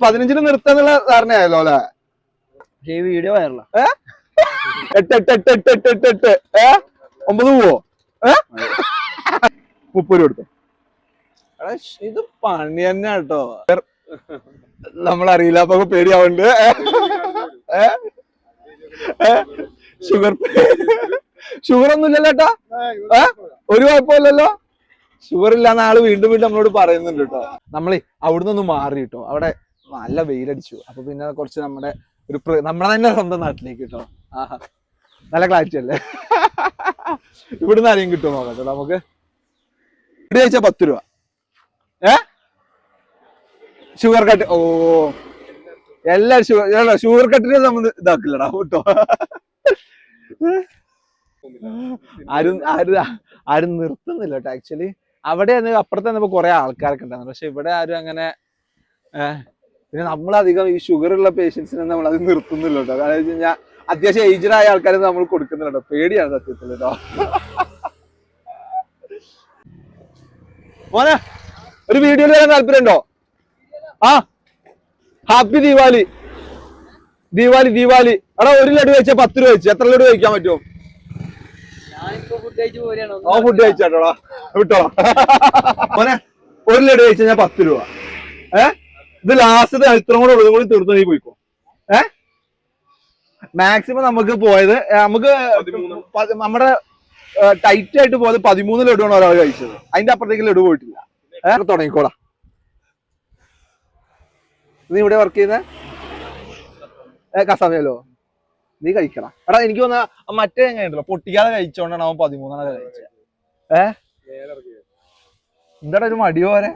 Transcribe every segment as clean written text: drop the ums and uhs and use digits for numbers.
15 നിർത്താന്നുള്ള ധാരണയായല്ലോ അല്ലെ? ഈ വീഡിയോ വയറല 8 9 പോവോ? 30 കൊടുത്തു. ഇത് പണി തന്നെ കേട്ടോ. നമ്മളറിയില്ല, അപ്പൊ പേടിയാവുന്നുണ്ട്. ഷുഗർ ഒന്നും ഇല്ലല്ലോ ഏട്ടാ? ഒരു കുഴപ്പമില്ലല്ലോ? ഷുഗർ ഇല്ലാന്ന ആള് വീണ്ടും വീണ്ടും നമ്മളോട് പറയുന്നുണ്ട് കേട്ടോ. നമ്മളെ അവിടുന്ന് ഒന്ന് മാറി കിട്ടോ, അവിടെ നല്ല വെയിലടിച്ചു. അപ്പൊ പിന്നെ കുറച്ച് നമ്മളെ തന്നെ സ്വന്തം നാട്ടിലേക്ക് കിട്ടോ. ആഹാ, നല്ല ക്ലാരിറ്റി അല്ലേ? ഇവിടുന്ന് ആരെയും കിട്ടുമോ നോക്കട്ടോ നമുക്ക്. ഇവിടെ കഴിച്ചാ 10 രൂപ. Sugar cut. ഓ, എല്ലാരും ഷുഗർ കട്ടിന് നമ്മൾ ഇതാക്കില്ലടാ കേട്ടോ. ആരും നിർത്തുന്നില്ല കേട്ടോ. ആക്ച്വലി അവിടെ അപ്പുറത്ത് തന്നെ കുറെ ആൾക്കാരൊക്കെ ഉണ്ടായിരുന്നു. പക്ഷെ ഇവിടെ ആരും അങ്ങനെ പിന്നെ നമ്മളധികം ഈ ഷുഗർ ഉള്ള പേഷ്യൻസിനെ നമ്മൾ അത് നിർത്തുന്നില്ല കേട്ടോ. കാരണം വെച്ച് കഴിഞ്ഞാൽ അത്യാവശ്യം ഏജ്ഡ് ആയ ആൾക്കാരെ നമ്മൾ കൊടുക്കുന്നുണ്ടോ. പേടിയാണ് സത്യത്തിൽ കേട്ടോ. മോനെ, ഒരു വീഡിയോയിൽ വരാൻ താല്പര്യമുണ്ടോ? ആ, ഹാപ്പി ദീപാവലി. ദീപാവലി എടാ, ഒരു ലഡു കഴിച്ചാൽ 10 രൂപ വെച്ച്. എത്ര ലഡു കഴിക്കാൻ പറ്റുമോ? ഫുഡ് കഴിച്ചാട്ടോടാ, വിട്ടോളാം. മോനെ, ഒരു ലഡു കഴിച്ചാൽ ഞാൻ 10 രൂപ. ഇത് ലാസ്റ്റ് ഇത്രയും കൂടെ ഉള്ളതും കൂടി തീർത്ത് നീ പോയിക്കോ. മാക്സിമം നമുക്ക് പോയത് നമ്മുടെ ടൈറ്റ് ആയിട്ട് പോയത് 13 ലഡുവാണ് ഒരാൾ കഴിച്ചത്. അതിന്റെ അപ്പുറത്തേക്ക് ലഡു പോയിട്ടില്ല. തുടങ്ങിക്കോടാ. നീ ഇവിടെ വർക്ക് ചെയ്യുന്ന കസാമയല്ലോ? നീ കഴിക്കടാ. എടാ, എനിക്ക് തോന്നുന്ന മറ്റേ എങ്ങനെയുണ്ടല്ലോ പൊട്ടിക്കാതെ കഴിച്ചോണ്ടാണ് അവൻ 13 കഴിച്ചത്. എന്താടാ ഒരു മടി പോരെ?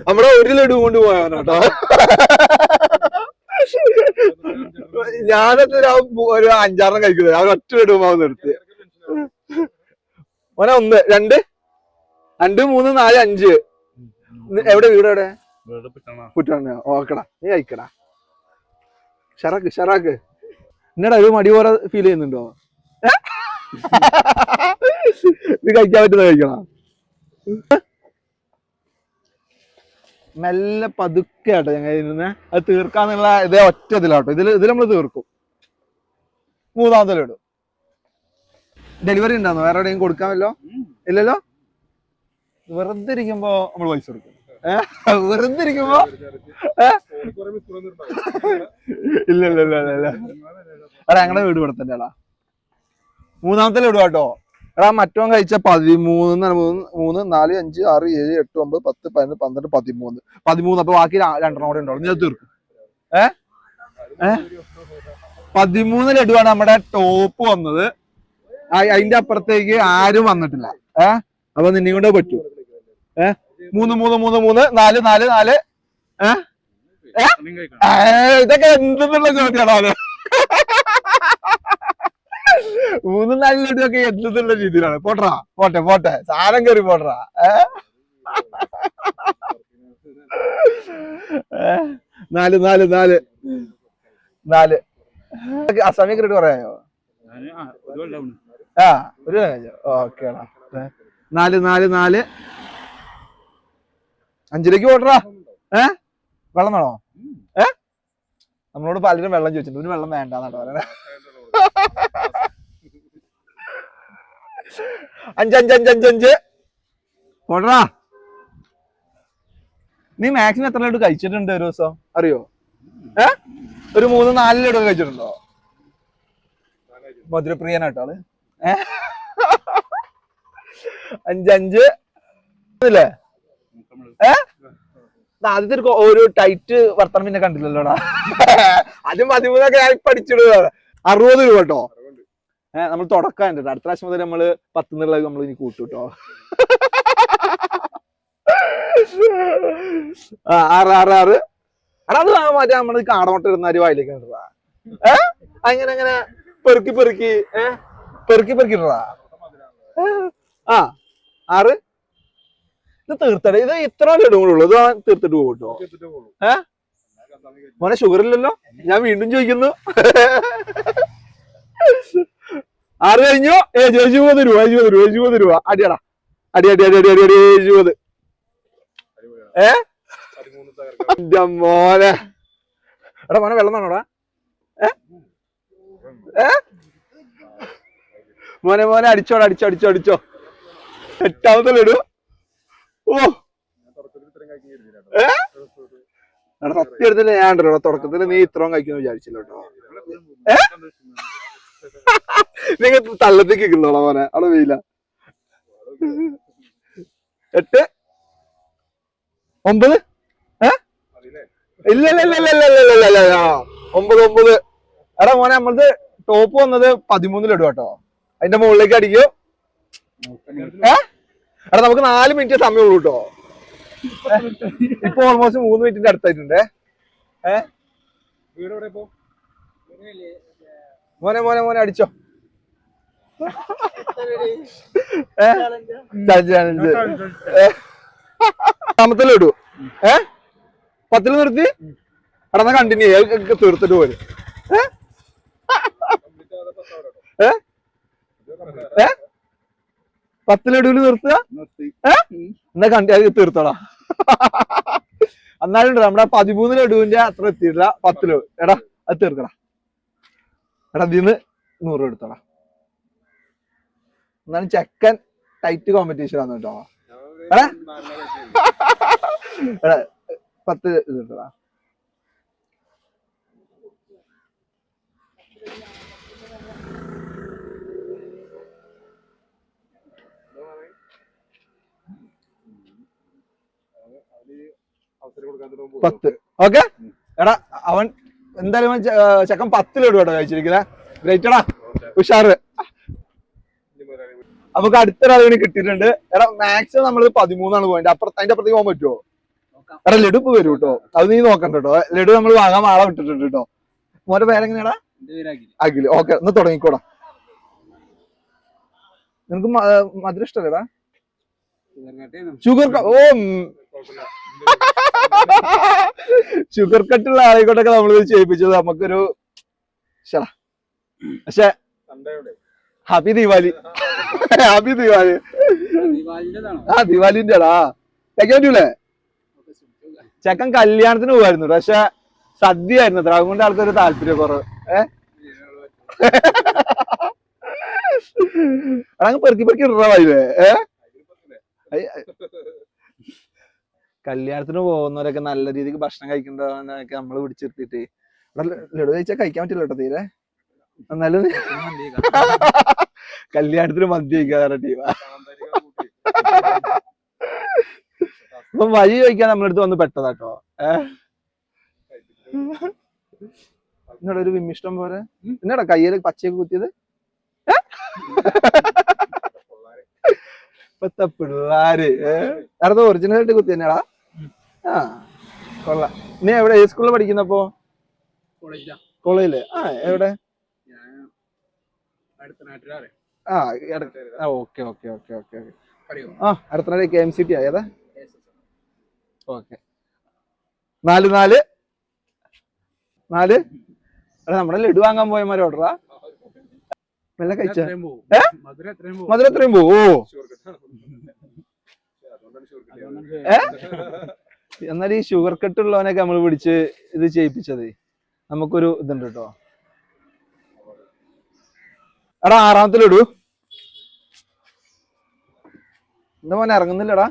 നമ്മുടെ ഒരു ലഡു കൊണ്ട് പോയവനാട്ടോ. ഞാനത് ഒരു 5-6 കഴിക്കുന്നത്. അവൻ ഒറ്റ ലഡു മാവ് നിർത്തി. മോനെ 1 2 2 3 4 5. എവിടെ വീട്? എവിടെ? പുറ്റാണ്. ഓക്കടാ, നീ കഴിക്കടാ. ഷറാക്ക് എന്നടാ ഒരു മടി പോലെ ഫീൽ ചെയ്യുന്നുണ്ടോ? നീ കഴിക്കാൻ പറ്റുന്ന കഴിക്കണം. മെല്ലെ പതുക്കെ ആട്ടോ ഞങ്ങൾ ഇരുന്ന് അത് തീർക്കാന്നുള്ള ഇതേ ഒറ്റ ഇതിലാട്ടോ. ഇതിൽ നമ്മൾ തീർക്കും. 3ാമത്തെ ലഡു. ഡെലിവറി ഉണ്ടാന്നോ? വേറെ എവിടെയും കൊടുക്കാമല്ലോ? ഇല്ലല്ലോ? വെറുതെ ഇരിക്കുമ്പോ നമ്മൾ പൈസ കൊടുക്കും. വെറുതെ ഇരിക്കുമ്പോ ഇല്ല. എടാ, ഞങ്ങളുടെ വീട് ഇവിടെ തന്നെ. 3ാമത്തെ ലഡു കേട്ടോ. എടാ, മറ്റോ കഴിച്ച 13 3 4 5 6 7 8 9 10 11 12 13. അപ്പൊ ബാക്കി 2 കൂടെ ഉണ്ടാവും. ഞാൻ തീർക്കും. 13 ലഡുവാണ് നമ്മുടെ ടോപ്പ് വന്നത്. അതിന്റെ അപ്പുറത്തേക്ക് ആരും വന്നിട്ടില്ല. അപ്പൊ നിന്നെ കൊണ്ട് പറ്റൂ. 3 3 3 3 4 4 ഇതൊക്കെ എന്തെന്നുള്ള ചോദ്യമാണോ? 3 4 ലഡു ഒക്കെ എന്തെന്നുള്ള രീതിയിലാണ്. പോട്ടെ സാധനം കയറി പോട്ടറാ. 4 അസാമി ക്രെഡിറ്റ് പറയായോ? ഒരു ഓക്കേടാ. 4 5ലേക്ക് പോട്ടറാ. വെള്ളം വേണോ? നമ്മളോട് പലരും വെള്ളം ചോദിച്ചിട്ടുണ്ട്. ഒരു വെള്ളം വേണ്ടാന്നാട്ടോ പറയണേ. 5 പോട്ടറാ. നീ മാക്സിമം എത്ര ലഡു കഴിച്ചിട്ടുണ്ട് ഒരു ദിവസം അറിയോ? ഒരു 3 4 ലഡു കഴിച്ചിട്ടുണ്ടോ? മധുരപ്രിയനാട്ടോ ആള്. 5 ഇല്ലേ? ആദ്യത്തെ ഒരു ടൈറ്റ് വർത്തനം പിന്നെ കണ്ടില്ലല്ലോടാ. ആദ്യം 13 ഞാൻ പഠിച്ചിടുക. 60 രൂപ കേട്ടോ. നമ്മൾ തുടക്കം. അടുത്ത പ്രാവശ്യം മുതൽ നമ്മള് 10 എന്നുള്ളത് നമ്മൾ ഇനി കൂട്ടുട്ടോ. 6 എടാ, അത് മറ്റേ നമ്മള് കാടമുട്ട ഇടുന്ന ഒരു വായിലേക്ക് ഇടാ. അങ്ങനെ പെറുക്കി ഇടാ. 6 ഇത് തീർത്തടേ. ഇത് ഇത്ര ലഡു കൂടെ ഉള്ളു. ഇത് തീർത്തിട്ട് പോകട്ടോ. മോനെ, ഷുഗർ ഇല്ലല്ലോ? ഞാൻ വീണ്ടും ചോദിക്കുന്നു. 6 കഴിഞ്ഞു. 20 രൂപ 20 രൂപ അടിയടാ. അടി 20. മോനെ എടാ മോനെ വെള്ളം വേണോടാ? മോനെ അടിച്ചോടാ, അടിച്ചോ. 8ാമത്തെ ലഡു. ഓ എടാ സത്യം എടുത്തില്ല ഞാൻ ഉണ്ടല്ലോ തുടക്കത്തില് നീ ഇത്രയും കഴിക്കുന്നു വിചാരിച്ചില്ല കേട്ടോ. നിങ്ങൾ തള്ളത്തേക്ക് കിട്ടുന്നോളാ മോനെ, അവിടെ വെയില. 8 9 ഇല്ല 9. എടാ മോനെ നമ്മളത് ടോപ്പ് വന്നത് 13 ലഡു കേട്ടോ. അതിന്റെ മുകളിലേക്ക് അടിക്കും. എടാ നമുക്ക് 4 മിനിറ്റ് സമയമുള്ളൂ കേട്ടോ. ഇപ്പൊ ഓൾമോസ്റ്റ് 3 മിനിറ്റിന്റെ അടുത്തായിട്ടുണ്ടേ. മോനെ അടിച്ചോ. രണ്ടാമത്തെ ലഡു 10 നിർത്തി. എടാ കണ്ടിന്യൂ തീർത്തിട്ട് പോലും. 10 ലഡുവിൽ നിർത്തുക. എന്നാ തീർത്തോടാ. എന്നാലും നമ്മുടെ 13 ലഡുവിന്റെ അത്ര എത്തിയിട്ടില്ല. 10 ലഡു എടാ അത് തീർക്കടാ. എടാ ഇതിന്ന് 100 എടുത്തോടാ. എന്നാലും ചെക്കൻ ടൈറ്റ് കോമ്പറ്റീഷൻ ആണ് കേട്ടോ. എടാ 10 ഇത് എടുത്തോടാ. പത്ത്. ഓക്കെ എടാ അവൻ എന്തായാലും ചെക്കൻ 10 ലഡു കേട്ടോ കഴിച്ചിരിക്കുന്നത്. ഗ്രേറ്റടാ, ഉഷാറ്. നമുക്ക് അടുത്തൊരാളിന് കിട്ടിയിട്ടുണ്ട്. എടാ മാക്സിമം നമ്മള് 13 പോയിന്റ്. അതിന്റെ അപ്പുറത്തേക്ക് പോകാൻ പറ്റുമോ? എടാ ലഡു ഇപ്പൊ വരും കേട്ടോ, അത് നീ നോക്കണ്ട കേട്ടോ. ലഡു നമ്മൾ വാങ്ങാൻ ആളെ വിട്ടിട്ടുണ്ട് കേട്ടോ. മോന്റെ പേരെങ്ങനെയാടാ? അഖില്. ഓക്കെ ഒന്ന് തുടങ്ങിക്കോടാ. നിനക്ക് മധുരം ഇഷ്ടല്ലേടാ? ഷുഗർ കട്ടുള്ള ആളെക്കൊണ്ടൊക്കെ നമ്മൾ ചെയ്യിപ്പിച്ചത് നമുക്കൊരു പക്ഷെ ഹാപ്പി ദീപാവലി. ദിവാലിന്റെ ആടാ കഴിക്കാൻ പറ്റൂലേ? ചെക്കൻ കല്യാണത്തിന് പോവായിരുന്നു പക്ഷെ സദ്യ ആയിരുന്നു അത്ര, അതുകൊണ്ട് ആൾക്കൊരു താല്പര്യം കുറവ്. അതങ്ങ് പെറുക്കി ഇടറാവില്ലേ? കല്യാണത്തിന് പോകുന്നവരൊക്കെ നല്ല രീതിക്ക് ഭക്ഷണം കഴിക്കുന്നതൊക്കെ നമ്മള് പിടിച്ചിരുത്തിട്ട് ലഡു കഴിച്ചാൽ കഴിക്കാൻ പറ്റില്ല കേട്ടോ തീരെ. എന്നാലും കല്യാണത്തിന് മന്തി കഴിക്കാതെ ടീമാ. അപ്പൊ വഴി ചോദിക്കാൻ നമ്മളടുത്ത് വന്ന് പെട്ടതാട്ടോ. എന്നോട് ഒരു വിമ്മിഷ്ടം പോലെ എന്നാടാ കയ്യില് പച്ചയൊക്കെ കുത്തിയത്? ഇപ്പത്തെ പിള്ളാര് അടുത്ത ഒറിജിനൽ ആയിട്ട് കുത്തി തന്നെയാടാ. ആ കൊള്ളാം. നീ എവിടെ ഏത് സ്കൂളിൽ പഠിക്കുന്നപ്പോ? കോളേജില്. എവിടെ? ഓക്കെ അടുത്ത KMCT ഏതാ? ഓക്കെ 4 നമ്മുടെ ലഡു വാങ്ങാൻ പോയമാരെ ഓർഡറാ. മെല്ലെ കഴിച്ച മധുരം എത്രയും പോവോ? എന്നാൽ ഈ ഷുഗർ കട്ട് ഉള്ളവനൊക്കെ നമ്മൾ പിടിച്ച് ഇത് ചെയ്യിപ്പിച്ചത് നമുക്കൊരു ഇതുണ്ട് കേട്ടോ. എടാ 6ാമത്തെ ലഡു എന്താ മോനെ ഇറങ്ങുന്നില്ലടാ?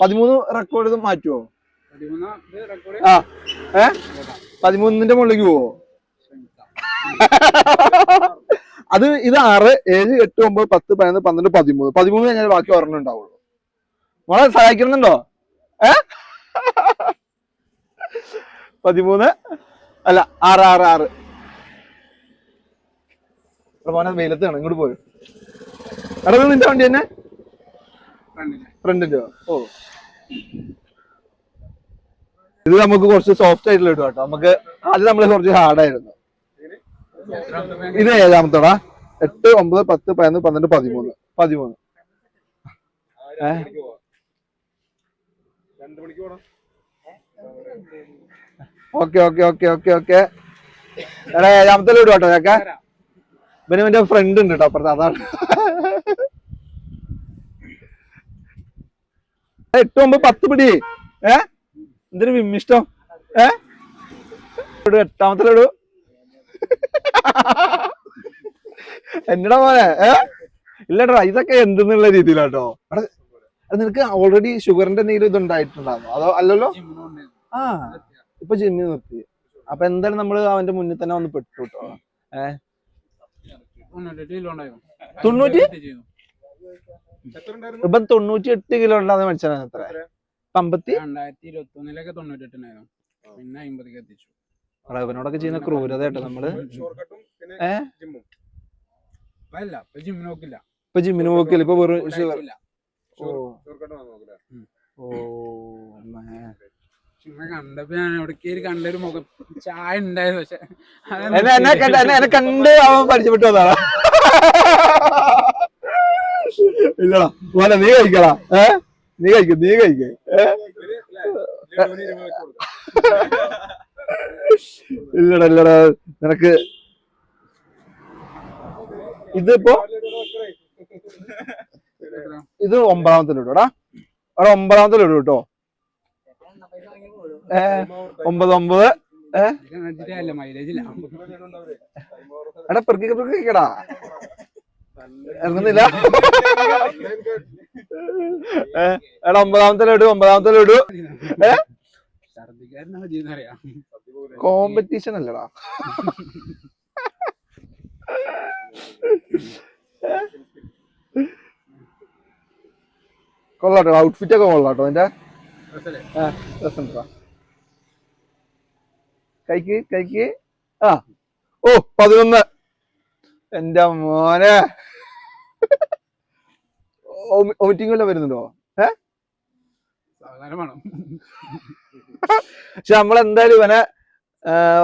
13 റെക്കോർഡ് മാറ്റുവോ? 13ന്റെ മുകളിലേക്ക് പോവോ? അത് ഇത് 6, 7, 8, 9, 10, 11, 12, 13. 13 കഴിഞ്ഞാൽ ബാക്കി ഒരെണ്ണം ഉണ്ടാവുള്ളൂ. മോളെ സഹായിക്കുന്നുണ്ടോ? 13 അല്ല 6. മോനെ വെയിലത്ത് കാണും, ഇങ്ങോട്ട് പോരും. എടാ നിന്റെ വണ്ടി തന്നെ ഫ്രണ്ടിന്റെ? ഓ ഇത് നമുക്ക് കുറച്ച് സോഫ്റ്റ് ആയിട്ടുള്ള ഇടും കേട്ടോ. നമുക്ക് ആദ്യം നമ്മള് കുറച്ച് ഹാർഡായിരുന്നു. ഇത് 7ാമത്തോടാ? 8, 9, 10, 11, 12, 13. ഓക്കെ എടാ ഏഴാമത്തെ ലഡു കേട്ടോ ചേക്കാ. ഇവന്റെ ഫ്രണ്ട് ഉണ്ട് കേട്ടോ അപ്പുറത്ത്, അതാണ്. 8, 9, 10 പിടി. എന്തൊരു വിമ്മിഷ്ടം. 8ാമത്തെ ലഡു. എന്നടാ മോനെ. ഇല്ലടാ ഇതൊക്കെ എന്തെന്നുള്ള രീതിയിലാട്ടോ. നിനക്ക് ഓൾറെഡി ഷുഗറിന്റെ എന്തെങ്കിലും ഇതുണ്ടായിട്ടുണ്ടാകുമോ അതോ അല്ലല്ലോ? ആ ഇപ്പൊ ജിമ്മിൽ നിർത്തി. അപ്പൊ എന്തായാലും നമ്മള് അവന്റെ മുന്നിൽ തന്നെ വന്ന് പെട്ടു കേട്ടോ. 90 ഇപ്പം 98 കിലോ ഉണ്ടാകുന്ന മനുഷ്യനാണ്. എത്ര 2021 98 പിന്നെ 50 എത്തിച്ചു. ഇവനോടൊക്കെ ചെയ്യുന്ന ക്രൂരത കേട്ടോ നമ്മള്. ഇപ്പൊ ജിമ്മിന് നോക്കില്ല, ഇപ്പൊ വെറും ഷുഗർ. കണ്ടപ്പോ ഞാൻ എവിടേക്ക് കണ്ടൊരു മുഖം ചായ ഉണ്ടായത്. പക്ഷെ എന്നെ കണ്ട് അവൻ പരിചയപ്പെട്ടു വന്നാ. ഇല്ലടാ മോനെ നീ കഴിക്കടാ. നീ കഴിക്ക. ഇല്ലടാ നിനക്ക് ഇതിപ്പോ ഇത് 9ാമത്തെ ലഡുടാ. അവിടെ 9ാമത്തെ ലഡു കേട്ടോ. 9. എടാ പെറുക്കിക്കടാ. ഇറങ്ങുന്നില്ല. എടാ 9ാമത്തെ ലഡു. കോമ്പറ്റീഷൻ അല്ലടാ. കൊള്ളാട്ടോ ഔട്ട്ഫിറ്റ് ഒക്കെ കൊള്ളാട്ടോ എന്റെ. കൈക്ക്. ആ ഓ 11. എന്റെ മോനെ വോമിറ്റിംഗ് വല്ലതും വരുന്നുണ്ടോ? പക്ഷെ നമ്മളെന്തായാലും ഇവനെ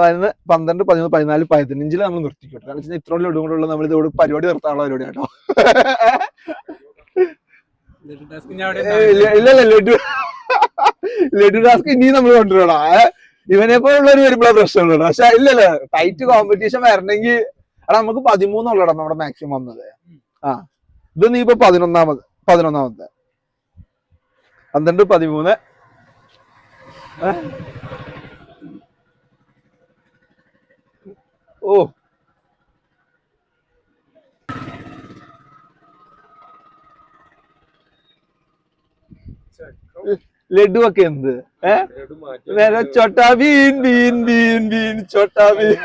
വരുന്ന 12, 13, 14, 15 നമ്മൾ നിർത്തിക്കോട്ടെ. കാരണം വെച്ചാൽ ഇത്രയും ലഡു കൊണ്ടുള്ള നമ്മൾ ഇതോട് പരിപാടി നിർത്താനുള്ള പരിപാടി കേട്ടോ. ഇല്ല ലഡു ടാസ്ക് ഇനിയും നമ്മൾ കൊണ്ടുവരണ. ഇവനെ പോലുള്ളവര് വരുമ്പോഴാണ് പ്രശ്നമുള്ളൂ. പക്ഷെ ഇല്ലല്ലേ ടൈറ്റ് കോമ്പറ്റീഷൻ വരണമെങ്കിൽ എടാ നമുക്ക് 13 ഉള്ളടാ നമ്മുടെ മാക്സിമം വന്നത്. ആ ഇത് നീ ഇപ്പൊ 11ാമത്തെ 12, 13. ഓ ലഡു ഒക്കെ എന്ത് നേരെ ചോട്ടാ ബീൻ ചോട്ടാ ബീൻ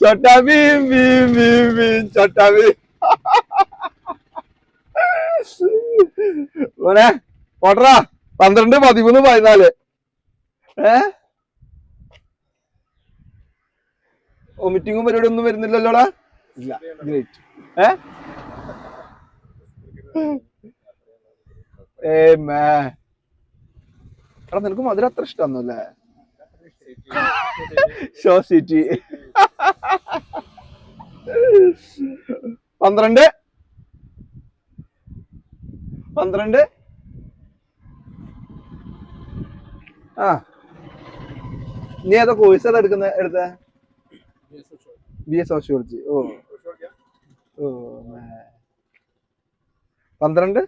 ചോട്ടാ ബീൻ ചോട്ടാ ബീൻ. ഓനെ ഓട്ടറാ 12, 13, 14. വോമിറ്റിങ്ങും പരിപാടി ഒന്നും വരുന്നില്ലല്ലോടാ. ഇല്ല ഗ്രേറ്റ്. എടാ നിനക്ക് മധുരം അത്ര ഇഷ്ടമൊന്നുമല്ലേ? Show city. 12. ആ നീ ഏതാ കോഴ്സ് ഏതാ എടുത്ത? BS sociology. ഓ 12.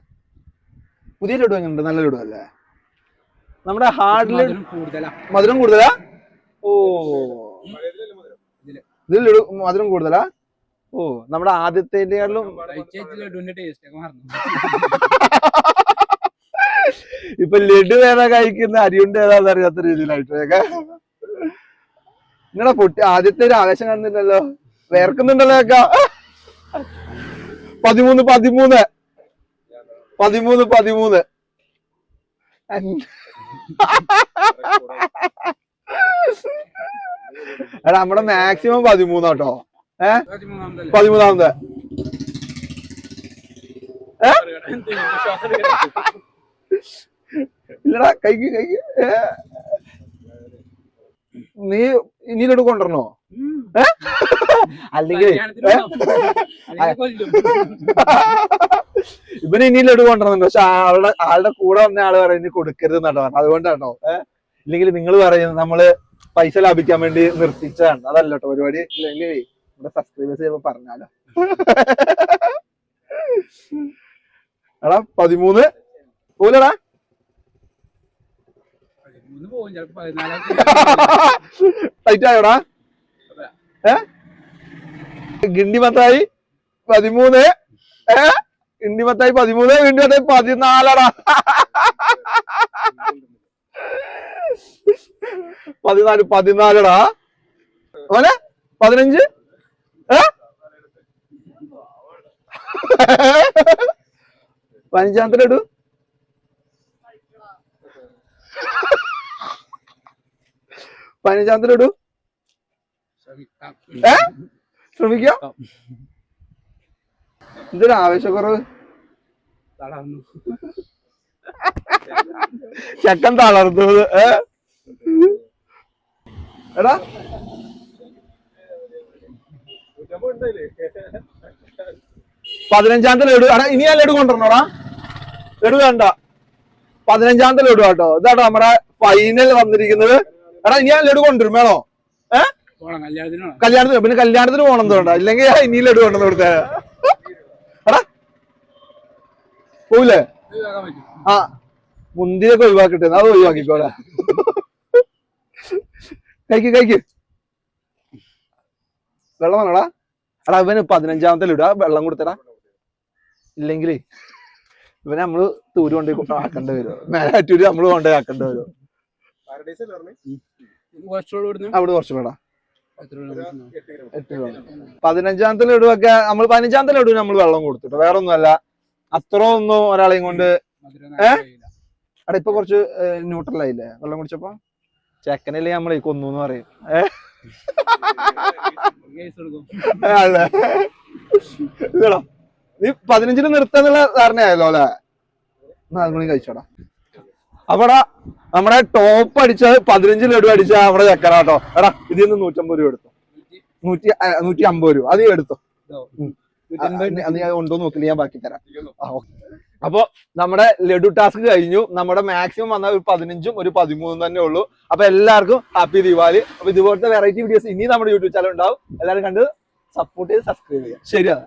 പുതിയ ലഡു എങ്ങനെയുണ്ട്? നല്ല ലഡു അല്ലേ? നമ്മുടെ ഹാർഡില് മധുരം കൂടുതലാ. ഓ ഇതിൽ ലഡു മധുരം കൂടുതലാ. ഓ നമ്മുടെ ആദ്യത്തേക്കാളും ഇപ്പൊ ലഡു ഏതാ കഴിക്കുന്ന അരിയുണ്ട് ഏതാന്ന് അറിയാത്ത രീതിയിലായിട്ടൊക്കെ. നിങ്ങളെ പൊട്ടി ആദ്യത്തെ ഒരു ആവേശം കാണുന്നില്ലല്ലോ. വേർക്കുന്നുണ്ടല്ലോ ഒക്കെ. 13. എടാ നമ്മുടെ മാക്സിമം 13 കേട്ടോ. 13ാമത്തെ. ഇല്ലടാ കൈക്ക്. നീ ഇനി ലഡു കൊണ്ടുവരണോ? അല്ലെങ്കിൽ ഇവന് ഇനി ലഡു കൊണ്ടുവരുന്നുണ്ട്. പക്ഷെ ആളുടെ കൂടെ വന്ന ആള് പറയുന്നത് കൊടുക്കരുത് എന്നാട്ടോ. അതുകൊണ്ടാട്ടോ ഇല്ലെങ്കിൽ നിങ്ങൾ പറയുന്നത് നമ്മള് പൈസ ലാഭിക്കാൻ വേണ്ടി നിർത്തിച്ചതാണ്. അതല്ല കേട്ടോ പരിപാടി. ഇല്ലെങ്കിൽ നമ്മുടെ സബ്സ്ക്രൈബേഴ്സ് ചിലപ്പോ പറഞ്ഞാലോ. എടാ 13 പോലെടാ. 13 പോകും ചിലപ്പോ 14 ടൈറ്റ് ആയോടാ. ഗിണ്ടിമത്തായി 13, ഗിണ്ടിമത്തായി 13, ഗിണ്ടിമത്തായി 14ടാ. 14ടാ ഓനെ 15. 15 ഇടൂ. ഇടൂ. ശ്രമിക്കാം. ഇതൊരു ആവേശക്കുറവ്. തളർന്നു. ചെക്കൻ തളർന്നത്. എടാ 15 ലഡു. എടാ ഇനി ഞാൻ ലഡു കൊണ്ടുവരണോടാ. ലഡു വേണ്ട. 15 ലഡു കേട്ടോ. ഇതാട്ടോ നമ്മുടെ ഫൈനൽ വന്നിരിക്കുന്നത്. എടാ ഇനി ഞാൻ ലഡു കൊണ്ടുവരും. വേണോ? കല്യാണത്തിന്. പിന്നെ കല്യാണത്തിന് പോകണം തോണ്ട. ഇല്ലെങ്കിൽ ഇനി ലഡു കൊണ്ടുവന്ന് കൊടുത്തേ. എടാ പോവില്ലേ? ആ മുന്തിയൊക്കെ ഒഴിവാക്കിട്ടെ. അത് ഒഴിവാക്കിക്കോളെ. കഴിക്ക്. വെള്ളം വേണോടാ. എടാ ഇവന് 15 ലഡു. ആ വെള്ളം കൊടുത്തടാ. ഇല്ലെങ്കിലേ ഇവനെ നമ്മള് തൂര് കൊണ്ട് ആക്കേണ്ടി വരുമോ? മേലാറ്റൂര് നമ്മള് കൊണ്ടേ ആക്കേണ്ടി വരുമോ? അവിടെ കുറച്ച് വേടാ. 15 ലഡു ഒക്കെ നമ്മൾ 15 ലഡു നമ്മൾ വെള്ളം കൊടുത്തിട്ടോ. വേറെ ഒന്നുമല്ല. അത്ര ഒന്നും ഒരാളെയും കൊണ്ട്. എടാ ഇപ്പൊ കുറച്ച് ന്യൂട്രൽ ആയില്ലേ വെള്ളം കുടിച്ചപ്പോ? ചെക്കനല്ലേ നമ്മളെ കൊന്നു എന്ന് പറയും. ഇതടാ നീ 15 നിർത്താന്നുള്ള ധാരണയായല്ലോ അല്ലെ? അതുകൊണ്ട് കഴിച്ചോടാ. അപ്പടാ നമ്മുടെ ടോപ്പ് അടിച്ചത് 15 ലഡു അടിച്ച നമ്മുടെ ചെക്കനാട്ടോ. എടാ ഇതിൽ നിന്ന് 150 രൂപ എടുത്തോ. 150 രൂപ അത് എടുത്തോ. ഉണ്ടോ നോക്കില്ല, ഞാൻ ബാക്കി തരാം. അപ്പൊ നമ്മുടെ ലഡു ടാസ്ക് കഴിഞ്ഞു. നമ്മുടെ മാക്സിമം വന്ന ഒരു 15ഉം ഒരു 13 തന്നെ ഉള്ളൂ. അപ്പൊ എല്ലാവർക്കും ഹാപ്പി ദീപാവലി. അപ്പൊ ഇതുപോലത്തെ വെറൈറ്റി വീഡിയോസ് ഇനി നമ്മുടെ യൂട്യൂബ് ചാനൽ ഉണ്ടാവും. എല്ലാവരും കണ്ട് സപ്പോർട്ട് ചെയ്ത് സബ്സ്ക്രൈബ് ചെയ്യാം. ശരിയാണ്.